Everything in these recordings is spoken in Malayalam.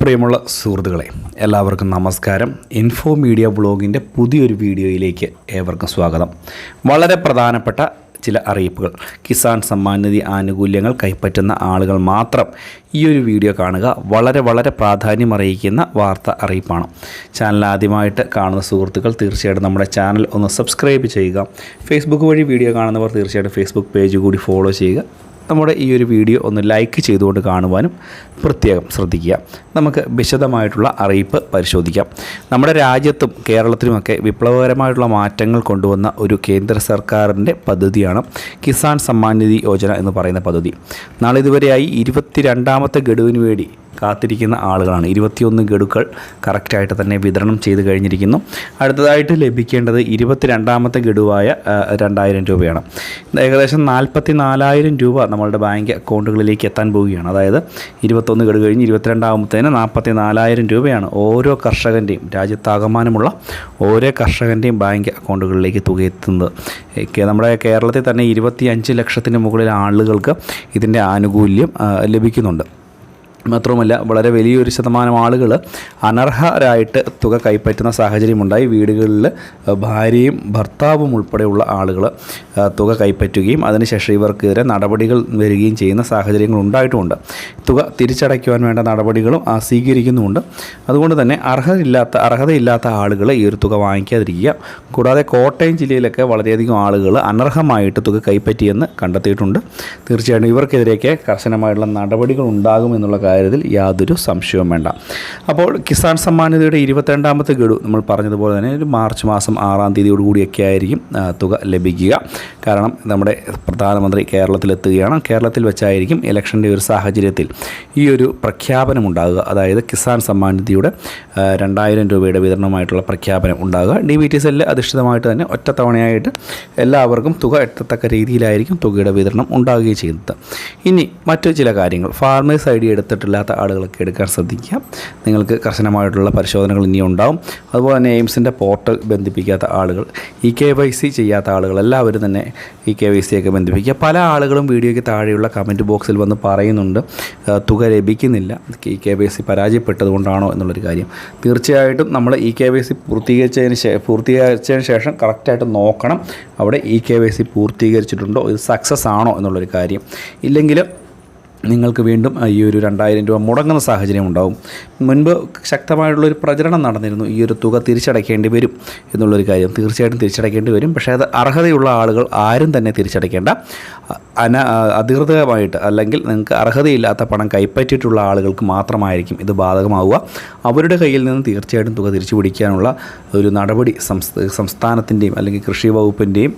പ്രിയമുള്ള സുഹൃത്തുക്കളെ, എല്ലാവർക്കും നമസ്കാരം. ഇൻഫോ മീഡിയ ബ്ലോഗിൻ്റെ പുതിയൊരു വീഡിയോയിലേക്ക് ഏവർക്കും സ്വാഗതം. വളരെ പ്രധാനപ്പെട്ട ചില അറിയിപ്പുകൾ. കിസാൻ സമ്മാൻ നിധി ആനുകൂല്യങ്ങൾ കൈപ്പറ്റുന്ന ആളുകൾ മാത്രം ഈ ഒരു വീഡിയോ കാണുക. വളരെ പ്രാധാന്യം അറിയിക്കുന്ന വാർത്ത അറിയിപ്പാണ്. ചാനൽ ആദ്യമായിട്ട് കാണുന്ന സുഹൃത്തുക്കൾ തീർച്ചയായിട്ടും നമ്മുടെ ചാനൽ ഒന്ന് സബ്സ്ക്രൈബ് ചെയ്യുക. ഫേസ്ബുക്ക് വഴി വീഡിയോ കാണുന്നവർ തീർച്ചയായിട്ടും ഫേസ്ബുക്ക് പേജ് കൂടി ഫോളോ ചെയ്യുക. നമ്മുടെ ഈ ഒരു വീഡിയോ ഒന്ന് ലൈക്ക് ചെയ്തുകൊണ്ട് കാണുവാനും പ്രത്യേകം ശ്രദ്ധിക്കുക. നമുക്ക് വിശദമായിട്ടുള്ള അറിയിപ്പ് പരിശോധിക്കാം. നമ്മുടെ രാജ്യത്തും കേരളത്തിലുമൊക്കെ വിപ്ലവകരമായിട്ടുള്ള മാറ്റങ്ങൾ കൊണ്ടുവന്ന ഒരു കേന്ദ്ര സർക്കാരിൻ്റെ പദ്ധതിയാണ് കിസാൻ സമ്മാൻ നിധി യോജന എന്ന് പറയുന്ന പദ്ധതി. നാളിതുവരെയായി 22ാമത്തെ ഗഡുവിന് വേണ്ടി കാത്തിരിക്കുന്ന ആളുകളാണ്. 21 ഗഡുക്കൾ കറക്റ്റായിട്ട് തന്നെ വിതരണം ചെയ്ത് കഴിഞ്ഞിരിക്കുന്നു. അടുത്തതായിട്ട് ലഭിക്കേണ്ടത് 22ാമത്തെ ഗഡുവായ 2000 രൂപയാണ്. ഏകദേശം 44,000 രൂപ നമ്മളുടെ ബാങ്ക് അക്കൗണ്ടുകളിലേക്ക് എത്താൻ പോവുകയാണ്. അതായത് 21 ഗഡു കഴിഞ്ഞ് 22ാമത്തേന് 44,000 രൂപയാണ് ഓരോ കർഷകൻ്റെയും, രാജ്യത്താകമാനമുള്ള ഓരോ കർഷകൻ്റെയും ബാങ്ക് അക്കൗണ്ടുകളിലേക്ക് തുക എത്തുന്നത്. നമ്മുടെ കേരളത്തിൽ തന്നെ 25 ലക്ഷത്തിന് മുകളിൽ ആളുകൾക്ക് ഇതിൻ്റെ ആനുകൂല്യം ലഭിക്കുന്നുണ്ട്. മാത്രവുമല്ല, വളരെ വലിയൊരു ശതമാനം ആളുകൾ അനർഹരായിട്ട് തുക കൈപ്പറ്റുന്ന സാഹചര്യമുണ്ടായി. വീടുകളിൽ ഭാര്യയും ഭർത്താവും ഉൾപ്പെടെയുള്ള ആളുകൾ തുക കൈപ്പറ്റുകയും അതിനുശേഷം ഇവർക്കെതിരെ നടപടികൾ വരികയും ചെയ്യുന്ന സാഹചര്യങ്ങൾ ഉണ്ടായിട്ടുമുണ്ട്. തുക തിരിച്ചടയ്ക്കുവാൻ വേണ്ട നടപടികളും സ്വീകരിക്കുന്നുമുണ്ട്. അതുകൊണ്ട് തന്നെ അർഹതയില്ലാത്ത ആളുകൾ ഈ ഒരു തുക വാങ്ങിക്കാതിരിക്കുക. കൂടാതെ കോട്ടയം ജില്ലയിലൊക്കെ വളരെയധികം ആളുകൾ അനർഹമായിട്ട് തുക കൈപ്പറ്റിയെന്ന് കണ്ടെത്തിയിട്ടുണ്ട്. തീർച്ചയായിട്ടും ഇവർക്കെതിരെയൊക്കെ കർശനമായിട്ടുള്ള നടപടികൾ ഉണ്ടാകുമെന്നുള്ള കാര്യത്തിൽ യാതൊരു സംശയവും വേണ്ട. അപ്പോൾ കിസാൻ സമ്മാൻ നിധിയുടെ 22ാമത്തെ ഗഡു നമ്മൾ പറഞ്ഞതുപോലെ തന്നെ ഒരു മാർച്ച് മാസം 6-ാം തീയതിയോടുകൂടിയൊക്കെ ആയിരിക്കും തുക ലഭിക്കുക. കാരണം നമ്മുടെ പ്രധാനമന്ത്രി കേരളത്തിലെത്തുകയാണ്. കേരളത്തിൽ വെച്ചായിരിക്കും ഇലക്ഷൻ്റെ ഒരു സാഹചര്യത്തിൽ ഈ ഒരു പ്രഖ്യാപനം ഉണ്ടാകുക. അതായത് കിസാൻ സമ്മാൻ നിധിയുടെ 2000 രൂപയുടെ വിതരണമായിട്ടുള്ള പ്രഖ്യാപനം ഉണ്ടാകുക. DBT സെല്ല് അധിഷ്ഠിതമായിട്ട് തന്നെ ഒറ്റത്തവണയായിട്ട് എല്ലാവർക്കും തുക എത്തത്തക്ക രീതിയിലായിരിക്കും തുകയുടെ വിതരണം ഉണ്ടാകുകയും ചെയ്യുന്നത്. ഇനി മറ്റു ചില കാര്യങ്ങൾ. ഫാർമേഴ്സ് ID എടുത്തിട്ടില്ലാത്ത ആളുകളൊക്കെ എടുക്കാൻ ശ്രദ്ധിക്കുക. നിങ്ങൾക്ക് കർശനമായിട്ടുള്ള പരിശോധനകൾ ഇനി ഉണ്ടാവും. അതുപോലെ തന്നെ എയിംസിൻ്റെ പോർട്ടൽ ബന്ധിപ്പിക്കാത്ത ആളുകൾ, EKYC ചെയ്യാത്ത ആളുകൾ എല്ലാവരും തന്നെ EKYC ഒക്കെ ബന്ധിപ്പിക്കുക. പല ആളുകളും വീഡിയോയ്ക്ക് താഴെയുള്ള കമൻറ്റ് ബോക്സിൽ വന്ന് പറയുന്നുണ്ട് തുക ലഭിക്കുന്നില്ല, EKYC പരാജയപ്പെട്ടതുകൊണ്ടാണോ എന്നുള്ളൊരു കാര്യം. തീർച്ചയായിട്ടും നമ്മൾ EKYC പൂർത്തീകരിച്ചതിന് ശേഷം കറക്റ്റായിട്ട് നോക്കണം അവിടെ EKYC പൂർത്തീകരിച്ചിട്ടുണ്ടോ, ഇത് സക്സസ് ആണോ എന്നുള്ളൊരു കാര്യം. ഇല്ലെങ്കിൽ നിങ്ങൾക്ക് വീണ്ടും ഈ ഒരു 2000 രൂപ മുടങ്ങുന്ന സാഹചര്യം ഉണ്ടാവും. മുൻപ് ശക്തമായിട്ടുള്ളൊരു പ്രചരണം നടന്നിരുന്നു, ഈ ഒരു തുക തിരിച്ചടയ്ക്കേണ്ടി വരും എന്നുള്ളൊരു കാര്യം. തീർച്ചയായിട്ടും തിരിച്ചടയ്ക്കേണ്ടി വരും. പക്ഷേ അത് അർഹതയുള്ള ആളുകൾ ആരും തന്നെ തിരിച്ചടയ്ക്കേണ്ട. അധികൃതമായിട്ട് അല്ലെങ്കിൽ നിങ്ങൾക്ക് അർഹതയില്ലാത്ത പണം കൈപ്പറ്റിയിട്ടുള്ള ആളുകൾക്ക് മാത്രമായിരിക്കും ഇത് ബാധകമാവുക. അവരുടെ കയ്യിൽ നിന്ന് തീർച്ചയായിട്ടും തുക തിരിച്ചു പിടിക്കാനുള്ള ഒരു നടപടി സംസ്ഥാനത്തിൻ്റെയും അല്ലെങ്കിൽ കൃഷി വകുപ്പിൻ്റെയും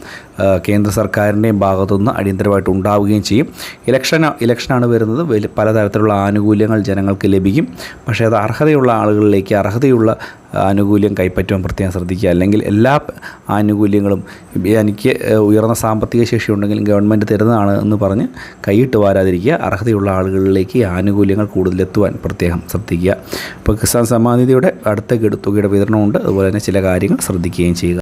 കേന്ദ്ര സർക്കാരിൻ്റെയും ഭാഗത്തുനിന്ന് അടിയന്തരമായിട്ട് ഉണ്ടാവുകയും ചെയ്യും. ഇലക്ഷനാണ് വരുന്നത്. പലതരത്തിലുള്ള ആനുകൂല്യങ്ങൾ ജനങ്ങൾക്ക് ലഭിക്കും. പക്ഷേ അത് അർഹതയുള്ള ആളുകളിലേക്ക് അർഹതയുള്ള ആനുകൂല്യം കൈപ്പറ്റുവാൻ പ്രത്യേകം ശ്രദ്ധിക്കുക. അല്ലെങ്കിൽ എല്ലാ ആനുകൂല്യങ്ങളും എനിക്ക് ഉയർന്ന സാമ്പത്തിക ശേഷി ഉണ്ടെങ്കിൽ ഗവൺമെൻറ് തരുന്നതാണ് എന്ന് പറഞ്ഞ് കൈയിട്ട് വാരാതിരിക്കുക. അർഹതയുള്ള ആളുകളിലേക്ക് ആനുകൂല്യങ്ങൾ കൂടുതലെത്തുവാൻ പ്രത്യേകം ശ്രദ്ധിക്കുക. അപ്പോൾ കിസാൻ സമ്മാൻ നിധിയുടെ അടുത്ത തുകയുടെ വിതരണമുണ്ട്. അതുപോലെ തന്നെ ചില കാര്യങ്ങൾ ശ്രദ്ധിക്കുകയും ചെയ്യുക.